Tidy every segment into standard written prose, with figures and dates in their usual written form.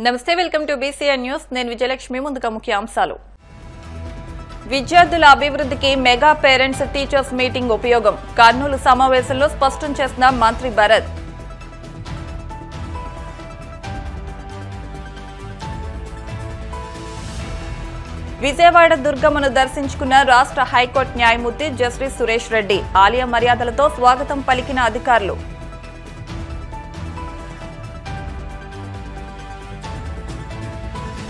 నమస్తే, welcome to BCN news. నేను విజయలక్ష్మి. ముందుగా ముఖ్యాంశాలు. విద్యార్థుల అభివృద్ధికి మెగా పేరెంట్స్ టీచర్స్ మీటింగ్ ఉపయోగం. కర్నూలు సమావేశంలో స్పష్టం చేసిన మంత్రి భరత్. విజయవాడ దుర్గమ్మను దర్శించుకున్న రాష్ట్ర హైకోర్టు న్యాయమూర్తి జస్టిస్ సురేష్ రెడ్డి. ఆలయ మర్యాదలతో స్వాగతం పలికిన అధికారులు.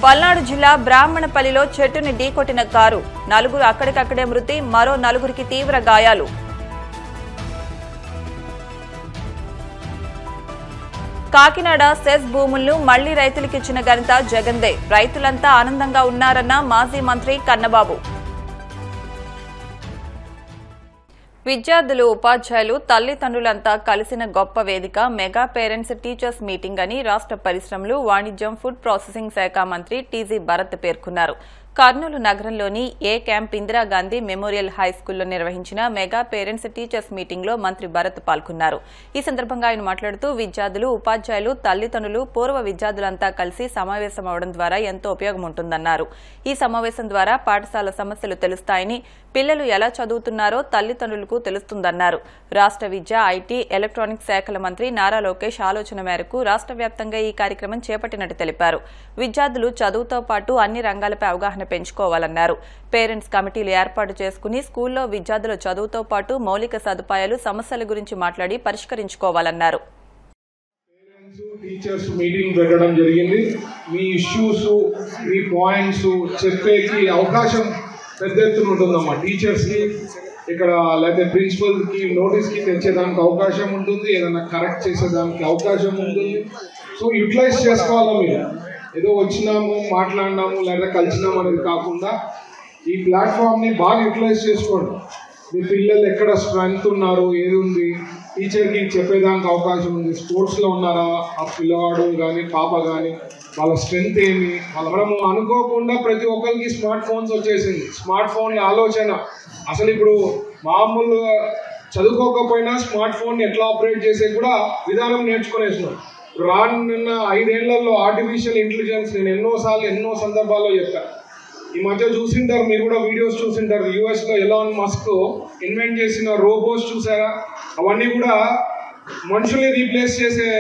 పల్నాడు జిల్లా బ్రాహ్మణపల్లిలో చెట్టుని ఢీకొట్టిన కారు. 4 అక్కడికక్కడే మృతి, మరో 4కి తీవ్ర గాయాలు. కాకినాడ సెస్ భూములను మళ్లీ రైతులకిచ్చిన ఘనత జగన్దే. రైతులంతా ఆనందంగా ఉన్నారన్న మాజీ మంత్రి కన్నబాబు. విద్యార్థులు, ఉపాధ్యాయులు, తల్లిదండ్రులంతా కలిసిన గొప్ప వేదిక మెగా పేరెంట్స్ టీచర్స్ మీటింగ్ అని రాష్ట్ర పరిశ్రమలు, వాణిజ్యం, ఫుడ్ ప్రాసెసింగ్ శాఖ మంత్రి టీజీ భరత్ పేర్కొన్నారు. కర్నూలు నగరంలోని ఏ క్యాంప్ ఇందిరాగాంధీ మెమోరియల్ హైస్కూల్లో నిర్వహించిన మెగా పేరెంట్స్ టీచర్స్ మీటింగ్ లో మంత్రి భరత్ పాల్గొన్నారు. ఈ సందర్భంగా ఆయన మాట్లాడుతూ విద్యార్థులు, ఉపాధ్యాయులు, తల్లిదండ్రులు, పూర్వ విద్యార్థులంతా కలిసి సమావేశమవడం ద్వారా ఎంతో ఉపయోగం ఉంటుందన్నారు. ఈ సమావేశం ద్వారా పాఠశాల సమస్యలు తెలుస్తాయని, పిల్లలు ఎలా చదువుతున్నారో తల్లిదండ్రులకు తెలుస్తుందన్నారు. రాష్ట్ర విద్య, ఐటీ, ఎలక్ట్రానిక్స్ శాఖల మంత్రి నారా లోకేష్ ఆలోచన మేరకు రాష్ట్ర వ్యాప్తంగా ఈ కార్యక్రమం చేపట్టినట్టు తెలిపారు. విద్యార్థులు చదువుతో పాటు అన్ని రంగాలపై అవగాహన పెంచుకోవాలన్నారు. పేరెంట్స్ కమిటీలు ఏర్పాటు చేసుకుని స్కూల్లో విద్యార్థుల చదువుతో పాటు మౌలిక సదుపాయాలు, సమస్యల గురించి మాట్లాడి పరిష్కరించుకోవాలన్నారు. టీచర్స్ మీటింగ్ పెట్టడం జరిగింది. మీ ఇష్యూస్, మీ పాయింట్స్ చెప్పేకి అవకాశం పెద్ద ఎత్తున ఉంటుందమ్మా. టీచర్స్కి ఇక్కడ లేకపోతే ప్రిన్సిపల్కి నోటీస్కి తెచ్చేదానికి అవకాశం ఉంటుంది, ఏదైనా కరెక్ట్ చేసేదానికి అవకాశం ఉంటుంది. సో యూటిలైజ్ చేసుకోవాలా మీరు. ఏదో వచ్చినాము, మాట్లాడినాము, లేదా కలిసినాము అనేది కాకుండా ఈ ప్లాట్ఫామ్ని బాగా యూటిలైజ్ చేసుకోండి. మీ పిల్లలు ఎక్కడ స్ట్రెంగ్త్ ఉన్నారు, ఏది ఉంది, టీచర్కి చెప్పేదానికి అవకాశం ఉంది. స్పోర్ట్స్లో ఉన్నారా ఆ పిల్లవాడు కానీ పాప కానీ, వాళ్ళ స్ట్రెంగ్త్ ఏమి. మనము అనుకోకుండా ప్రతి ఒక్కరికి స్మార్ట్ ఫోన్స్ వచ్చేసింది. స్మార్ట్ ఫోన్ల ఆలోచన అసలు ఇప్పుడు మామూలు చదువుకోకపోయినా స్మార్ట్ ఫోన్ ఎట్లా ఆపరేట్ చేసే కూడా విధానం నేర్చుకునేసినాం. రానున్న 5 ఏళ్లలో ఆర్టిఫిషియల్ ఇంటెలిజెన్స్ నేను ఎన్నో సందర్భాల్లో చెప్పాను. ఈ మధ్య చూసింటారు, మీరు కూడా వీడియోస్ చూసింటారు. యూఎస్లో ఎలాన్ మస్క్ ఇన్వెంట్ చేసిన రోబోస్ చూసారా? అవన్నీ కూడా మనుషుల్ని రీప్లేస్ చేసే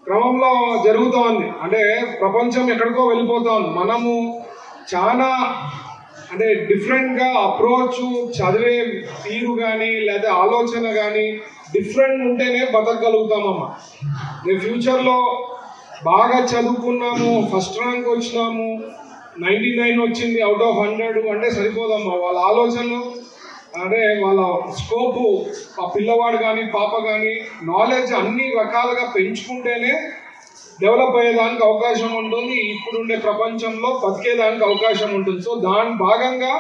క్రమంలో జరుగుతూ ఉంది. అంటే ప్రపంచం ఎక్కడికో వెళ్ళిపోతా ఉంది. మనము చాలా అంటే డిఫరెంట్గా అప్రోచ్, చదివే తీరు కానీ లేదా ఆలోచన కానీ డిఫరెంట్ ఉంటేనే బతకగలుగుతామమ్మా. నేను ఫ్యూచర్లో బాగా చదువుకున్నాము, ఫస్ట్ ర్యాంక్ వచ్చినాము, 99 వచ్చింది అవుట్ ఆఫ్ 100 అంటే సరిపోదమ్మా. వాళ్ళ ఆలోచనలు అంటే వాళ్ళ స్కోపు, ఆ పిల్లవాడు కానీ పాప కానీ నాలెడ్జ్ అన్ని రకాలుగా పెంచుకుంటేనే డెవలప్ అయ్యేదానికి అవకాశం ఉంటుంది. ఇప్పుడుండే ప్రపంచంలో బతికేదానికి అవకాశం ఉంటుంది. సో దాని భాగంగా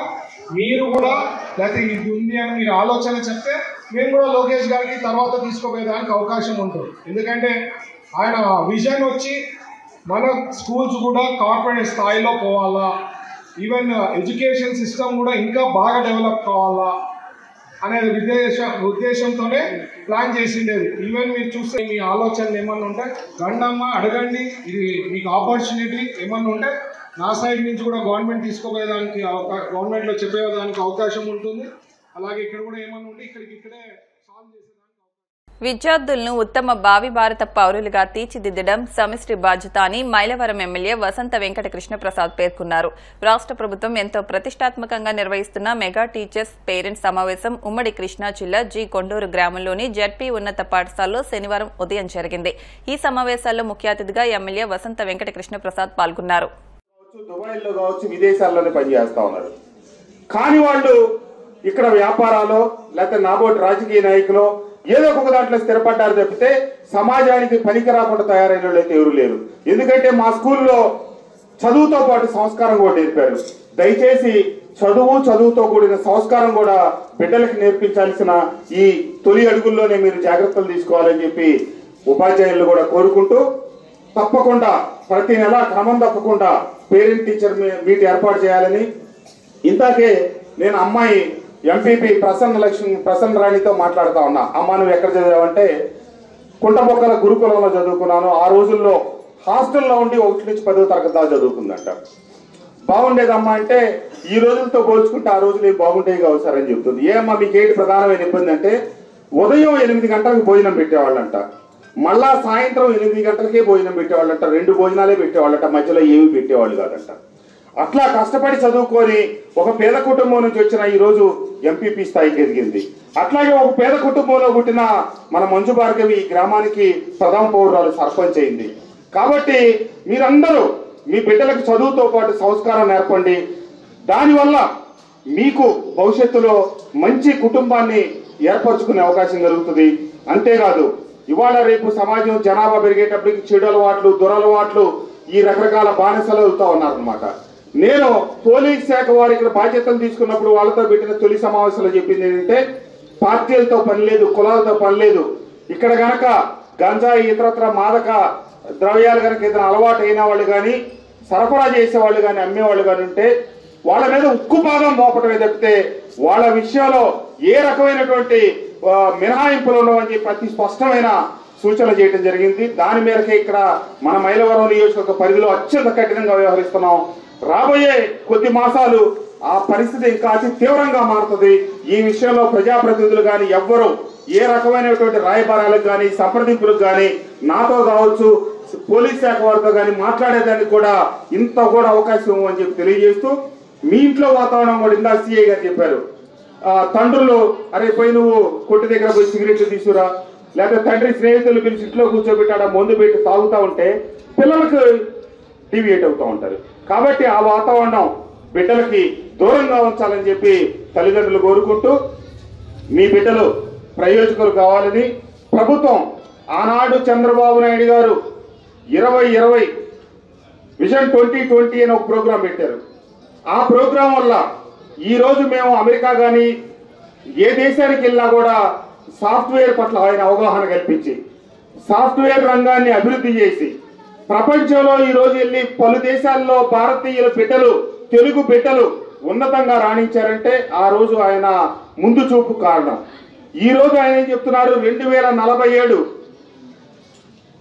మీరు కూడా లేకపోతే ఇది ఉంది అని మీరు ఆలోచన చెప్తే మేము కూడా లోకేష్ గారికి తర్వాత తీసుకుపోయేదానికి అవకాశం ఉంటుంది. ఎందుకంటే ఆయన విజన్ వచ్చి మన స్కూల్స్ కూడా కార్పొరేట్ స్థాయిలో పోవాలా, ఈవెన్ ఎడ్యుకేషన్ సిస్టమ్ కూడా ఇంకా బాగా డెవలప్ కావాలా అనేది ఉద్దేశంతోనే ప్లాన్ చేసిండేది. ఈవెన్ మీరు చూస్తే మీ ఆలోచనలు ఏమన్నా ఉంటే రండమ్మా, అడగండి. ఇది మీకు ఆపర్చునిటీ ఏమన్నా ఉంటే నా సైడ్ నుంచి కూడా గవర్నమెంట్ తీసుకోపోయేదానికి గవర్నమెంట్లో చెప్పేదానికి అవకాశం ఉంటుంది. అలాగే ఇక్కడ కూడా ఏమన్నా ఉంటే ఇక్కడే సాల్వ్ చేసేదానికి. విద్యార్థులను ఉత్తమ భావి భారత పౌరులుగా తీర్చిదిద్దడం సమిష్టి బాధ్యత అని మైలవరం ఎమ్మెల్యే వసంత వెంకట కృష్ణప్రసాద్ పేర్కొన్నారు. రాష్ట్ర ప్రభుత్వం ఎంతో ప్రతిష్టాత్మకంగా నిర్వహిస్తున్న మెగా టీచర్స్ పేరెంట్స్ సమావేశం ఉమ్మడి కృష్ణా జిల్లా జి కొండూరు గ్రామంలోని జడ్పీ ఉన్నత పాఠశాలలో శనివారం ఉదయం జరిగింది. ఈ సమావేశాల్లో ముఖ్య అతిథిగా ఎమ్మెల్యే వసంత వెంకట కృష్ణప్రసాద్ పాల్గొన్నారు. దుబాయ్లో కావచ్చు, విదేశాల్లోనే పనిచేస్తా ఉన్నారు. కానీ వాళ్ళు ఇక్కడ వ్యాపారాలు లేకపోతే నాబోటి రాజకీయ నాయకులు ఏదో ఒక దాంట్లో స్థిరపడ్డారు తప్పితే సమాజానికి పనికి రాకుండా తయారైన వాళ్ళు అయితే ఎవరు లేరు. ఎందుకంటే మా స్కూల్లో చదువుతో పాటు సంస్కారం కూడా నేర్పారు. దయచేసి చదువుతో కూడిన సంస్కారం కూడా బిడ్డలకు నేర్పించాల్సిన ఈ తొలి అడుగుల్లోనే మీరు జాగ్రత్తలు తీసుకోవాలని చెప్పి ఉపాధ్యాయులు కూడా కోరుకుంటూ, తప్పకుండా ప్రతి నెల క్రమం తప్పకుండా పేరెంట్ టీచర్ మీట్ ఏర్పాటు చేయాలని, ఇంతాకే నేను అమ్మాయి ఎంపీపీ ప్రసన్న రాణితో మాట్లాడుతూ ఉన్నా. అమ్మ నువ్వు ఎక్కడ చదివావంటే కుంటబొక్కల గురుకులంలో చదువుకున్నాను. ఆ రోజుల్లో హాస్టల్లో ఉండి 1 నుంచి 10వ తరగతి దాకా చదువుకుందంట. బాగుండేదమ్మా అంటే ఈ రోజులతో పోల్చుకుంటే ఆ రోజులు ఏం బాగుండేవి కావు సార్ అని చెప్తుంది. ఏమమ్మా మీకేంటి ప్రధానమైన ఇబ్బంది అంటే ఉదయం 8 గంటలకు భోజనం పెట్టేవాళ్ళంట, మళ్ళా సాయంత్రం 8 గంటలకే భోజనం పెట్టేవాళ్ళంట, 2 భోజనాలే పెట్టేవాళ్ళంట, మధ్యలో ఏమి పెట్టేవాళ్ళు కాదంట. అట్లా కష్టపడి చదువుకొని ఒక పేద కుటుంబం నుంచి వచ్చిన ఈ రోజు ఎంపీపీ స్థాయికి ఎదిగింది. అట్లాగే ఒక పేద కుటుంబంలో పుట్టిన మన మంజు భార్గవి ఈ గ్రామానికి ప్రథమ పౌరురాలు సర్పంచ్ అయింది. కాబట్టి మీరందరూ మీ బిడ్డలకు చదువుతో పాటు సంస్కారం నేర్పండి. దానివల్ల మీకు భవిష్యత్తులో మంచి కుటుంబాన్ని ఏర్పరచుకునే అవకాశం కలుగుతుంది. అంతేకాదు ఇవాళ రేపు సమాజం జనాభా పెరిగేటప్పటికి చెడు అలవాట్లు, దురలవాట్లు, ఈ రకరకాల బానిసలు అవుతా ఉన్నారనమాట. నేను పోలీస్ శాఖ వారు ఇక్కడ బాధ్యతలు తీసుకున్నప్పుడు వాళ్ళతో పెట్టిన తొలి సమావేశంలో చెప్పింది ఏంటంటే పార్టీలతో పని లేదు, కులాలతో పని లేదు. ఇక్కడ గనక గంజాయి ఇతరత్ర మాదక ద్రవ్యాలు కనుక ఏదైనా అలవాటు అయిన వాళ్ళు కానీ, సరఫరా చేసేవాళ్ళు కానీ, అమ్మేవాళ్ళు కానీ ఉంటే వాళ్ళ మీద ఉక్కు భాగం మోపటమే తప్పితే వాళ్ళ విషయంలో ఏ రకమైనటువంటి మినహాయింపులు ఉండవని చెప్పి అతి స్పష్టమైన సూచనలు చేయడం జరిగింది. దాని మేరకే ఇక్కడ మన మైలవరం నియోజకవర్గ పరిధిలో అత్యంత కఠినంగా వ్యవహరిస్తున్నాం. రాబోయే కొద్ది మాసాలు ఆ పరిస్థితి ఇంకా అతి తీవ్రంగా మారుతుంది. ఈ విషయంలో ప్రజాప్రతినిధులు కానీ ఎవ్వరూ ఏ రకమైనటువంటి రాయబారాలకు కానీ సంప్రదింపులకు కానీ నాతో కావచ్చు పోలీస్ శాఖ వారితో కానీ మాట్లాడేదానికి కూడా ఇంత కూడా అవకాశం అని చెప్పి తెలియజేస్తూ, మీ ఇంట్లో వాతావరణం కూడా ఇందా సిఐ గారు చెప్పారు. తండ్రులు అరే పోయి నువ్వు కొట్టు దగ్గర పోయి సిగరెట్లు తీసుకురా, లేకపోతే తండ్రి స్నేహితులు పిలిచి ఇంట్లో కూర్చోబెట్టాడ మందు పెట్టి తాగుతూ ఉంటే పిల్లలకు డివియేట్ అవుతూ ఉంటారు. కాబట్టి ఆ వాతావరణం బిడ్డలకి దూరంగా ఉంచాలని చెప్పి తల్లిదండ్రులు కోరుకుంటూ, మీ బిడ్డలు ప్రయోజకులు కావాలని ప్రభుత్వం ఆనాడు చంద్రబాబు నాయుడు గారు 2020 విజన్ 2020 అని ఒక ప్రోగ్రాం పెట్టారు. ఆ ప్రోగ్రాం వల్ల ఈరోజు మేము అమెరికా కానీ ఏ దేశానికి వెళ్ళినా కూడా సాఫ్ట్వేర్ పట్ల ఆయన అవగాహన కల్పించి సాఫ్ట్వేర్ రంగాన్ని అభివృద్ధి చేసి ప్రపంచంలో ఈరోజు వెళ్ళి పలు దేశాల్లో భారతీయుల బిడ్డలు, తెలుగు బిడ్డలు ఉన్నతంగా రాణించారంటే ఆ రోజు ఆయన ముందు చూపు కారణం. ఈ రోజు ఆయన ఏం చెప్తున్నారు, 2047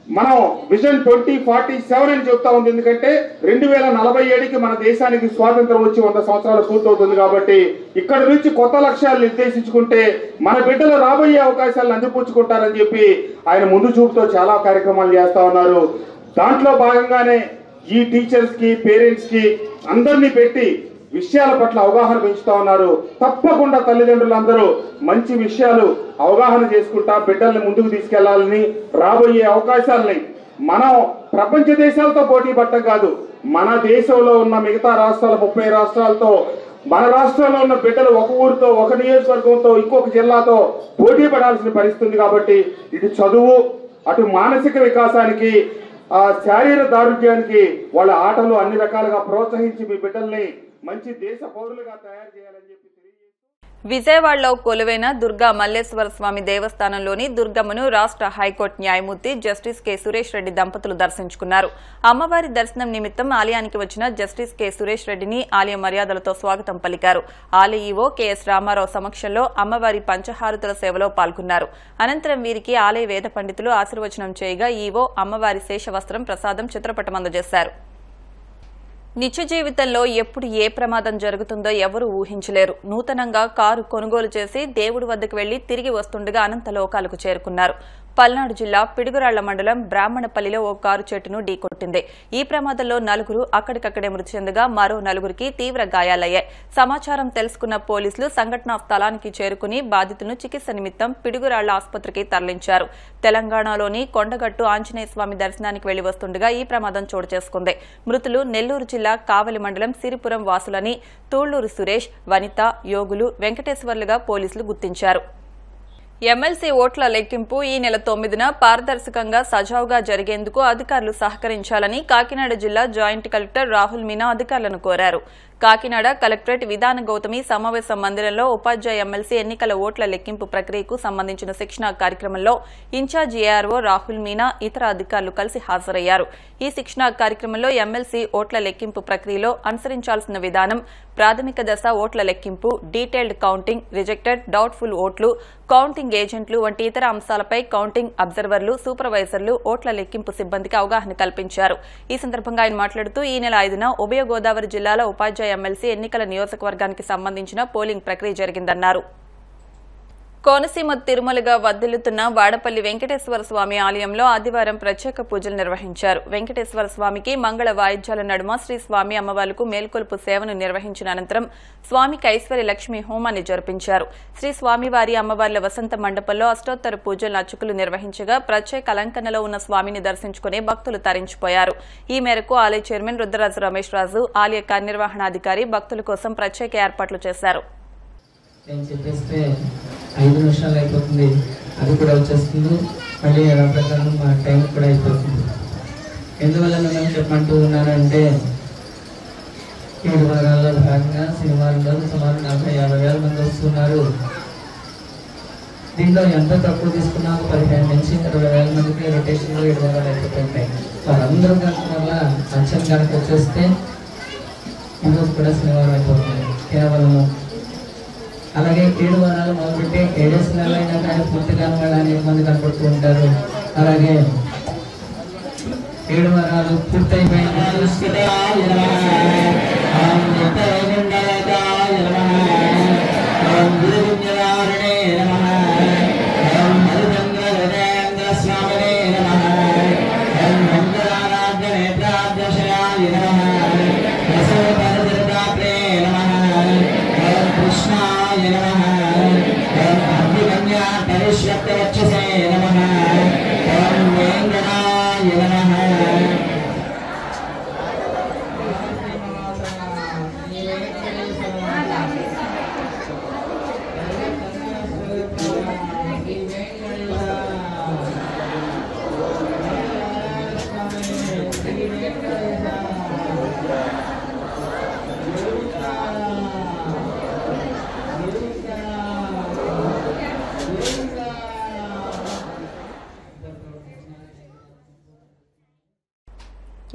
మనం విజన్ 2047 అని చెప్తా ఉంది. ఎందుకంటే 2047కి మన దేశానికి స్వాతంత్రం వచ్చి 100 సంవత్సరాలు పూర్తవుతుంది. కాబట్టి ఇక్కడ నుంచి కొత్త లక్ష్యాలు నిర్దేశించుకుంటే మన బిడ్డలు రాబోయే అవకాశాలను అందిపుచ్చుకుంటారని చెప్పి ఆయన ముందు చూపుతో చాలా కార్యక్రమాలు చేస్తా ఉన్నారు. దాంట్లో భాగంగానే ఈ టీచర్స్ కి, పేరెంట్స్ కి అందరినీ పెట్టి విషయాల పట్ల అవగాహన పెంచుతా ఉన్నారు. తప్పకుండా తల్లిదండ్రులందరూ మంచి విషయాలు అవగాహన చేసుకుంటా బిడ్డల్ని ముందుకు తీసుకెళ్లాలని, రాబోయే అవకాశాలని మనం ప్రపంచ దేశాలతో పోటీ పడటం కాదు, మన దేశంలో ఉన్న మిగతా రాష్ట్రాల 30 రాష్ట్రాలతో మన రాష్ట్రంలో ఉన్న బిడ్డలు ఒక ఊరితో, ఒక నియోజకవర్గంతో, ఇంకొక జిల్లాతో పోటీ పడాల్సిన పరిస్థితి. కాబట్టి ఇటు చదువు, అటు మానసిక వికాసానికి, శారీరక దారుఢ్యానికి వాళ్ళ ఆటలు అన్ని రకాలుగా ప్రోత్సహించి మీ బిడ్డల్ని మంచి దేశ పౌరులుగా తయారు చేయాలని చెప్పి విజయవాడలో కొలువైన దుర్గా మల్లేశ్వర స్వామి దేవస్థానంలోని దుర్గమ్మను రాష్ట్ర హైకోర్టు న్యాయమూర్తి జస్టిస్ కె సురేష్ రెడ్డి దంపతులు దర్శించుకున్నారు. అమ్మవారి దర్శనం నిమిత్తం ఆలయానికి వచ్చిన జస్టిస్ కె సురేష్ రెడ్డిని ఆలయ మర్యాదలతో స్వాగతం పలికారు. ఆలయ ఈవో కెఎస్ రామారావు సమక్షంలో అమ్మవారి పంచహారతుల సేవలో పాల్గొన్నారు. అనంతరం వీరికి ఆలయ వేద పండితులు ఆశీర్వచనం చేయగా ఈవో అమ్మవారి శేషవస్త్రం, ప్రసాదం, చిత్రపటం అందజేశారు. నిత్య జీవితంలో ఎప్పుడు ఏ ప్రమాదం జరుగుతుందో ఎవరూ ఊహించలేరు. నూతనంగా కారు కొనుగోలు చేసి దేవుడి వద్దకు వెళ్లి తిరిగి వస్తుండగా అనంత లోకాలకు చేరుకున్నారు. పల్నాడు జిల్లా పిడుగురాళ్ల మండలం బ్రాహ్మణపల్లిలో ఓ కారు చెట్టును ఢీకొట్టింది. ఈ ప్రమాదంలో 4 అక్కడికక్కడే మృతి చెందగా మరో 4కి తీవ్ర గాయాలయ్యాయి. సమాచారం తెలుసుకున్న పోలీసులు సంఘటనా స్థలానికి చేరుకుని బాధితులను చికిత్స నిమిత్తం పిడుగురాళ్ల ఆసుపత్రికి తరలించారు. తెలంగాణలోని కొండగట్టు ఆంజనేయ స్వామి దర్శనానికి వెళ్లి వస్తుండగా ఈ ప్రమాదం చోటు చేసుకుంది. మృతులు నెల్లూరు జిల్లా కావలి మండలం సిరిపురం వాసులని తూళ్లూరు సురేష్, వనిత, యోగులు, వెంకటేశ్వర్లుగా పోలీసులు గుర్తించారు. ఎమ్మెల్సీ ఓట్ల లెక్కింపు ఈ నెల 9న పారదర్శకంగా సజావుగా జరిగేందుకు అధికారులు సహకరించాలని కాకినాడ జిల్లా జాయింట్ కలెక్టర్ రాహుల్ మీనా అధికారులను కోరారు. కాకినాడ కలెక్టరేట్ విధాన గౌతమి సమావేశ మందిరంలో ఉపాధ్యాయ ఎమ్మెల్సీ ఎన్నికల ఓట్ల లెక్కింపు ప్రక్రియకు సంబంధించిన శిక్షణా కార్యక్రమంలో ఇన్ఛార్జ్ ఏఆర్ఓ రాహుల్ మీనా ఇతర అధికారులు కలిసి హాజరయ్యారు. ఈ శిక్షణా కార్యక్రమంలో ఎమ్మెల్సీ ఓట్ల లెక్కింపు ప్రక్రియలో అనుసరించాల్సిన విధానం, ప్రాథమిక దశ ఓట్ల లెక్కింపు, డీటెయిల్డ్ కౌంటింగ్, రిజెక్టెడ్, డౌట్ఫుల్ ఓట్లు, కౌంటింగ్ ఏజెంట్లు వంటి ఇతర అంశాలపై కౌంటింగ్ అబ్జర్వర్లు, సూపర్వైజర్లు, ఓట్ల లెక్కింపు సిబ్బందికి అవగాహన కల్పించారు. ఈ సందర్భంగా ఆయన మాట్లాడుతూ ఈ నెల 5న ఉభయ గోదావరి జిల్లాల ఉపాధ్యాయ ఎమ్మెల్సీ ఎన్నికల నియోజకవర్గానికి సంబంధించిన పోలింగ్ ప్రక్రియ జరిగిందన్నారు. కోనసీమ తిరుమలగా వర్ధిల్లుతున్న వాడపల్లి వెంకటేశ్వర స్వామి ఆలయంలో ఆదివారం ప్రత్యేక పూజలు నిర్వహించారు. వెంకటేశ్వర స్వామికి మంగళ వాయిద్యాల నడుమ శ్రీ స్వామి అమ్మవార్లకు మేల్కొలుపు సేవను నిర్వహించిన అనంతరం స్వామికి ఐశ్వర్య లక్ష్మి హోమాన్ని జరిపించారు. శ్రీ స్వామివారి అమ్మవార్ల వసంత మండపంలో అష్టోత్తర పూజలు అర్చకులు నిర్వహించగా ప్రత్యేక అలంకరణలో ఉన్న స్వామిని దర్శించుకునే భక్తులు తరించిపోయారు. ఈ మేరకు ఆలయ చైర్మన్ రుద్రరాజు రమేష్ రాజు, ఆలయ కార్యనిర్వహణాధికారి భక్తుల కోసం ప్రత్యేక ఏర్పాట్లు చేశారు. 5 నిమిషాలు అయిపోతుంది, అది కూడా వచ్చేస్తుంది. మళ్ళీ ఎలా ప్రకారం మా టైం కూడా అయిపోతుంది. ఎందువల్ల మేము చెప్పమంటూ ఉన్నానంటే 7 వారాల్లో భాగంగా శనివారం రోజు సుమారు 40-50 వేల మంది వస్తున్నారు. దీంట్లో ఎంత తక్కువ తీసుకున్నా 15 నుంచి 20 వేల మందికి రొటేషన్లో 7 వారాలు అయిపోతుంటాయి. వారందరూ కనుక వల్ల అంచనా కనుక వచ్చేస్తే ఈరోజు కూడా శనివారం అయిపోతుంది కేవలము. అలాగే 7 వారాలు మొదలుపెట్టి 7 నెలలు అయినా కానీ పూర్తిగా అనేక మంది కనపడుతూ ఉంటారు. అలాగే 7 వారాలు పూర్తయిపోయిన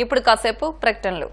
ఇప్పుడు కాసేపు ప్రకటనలు.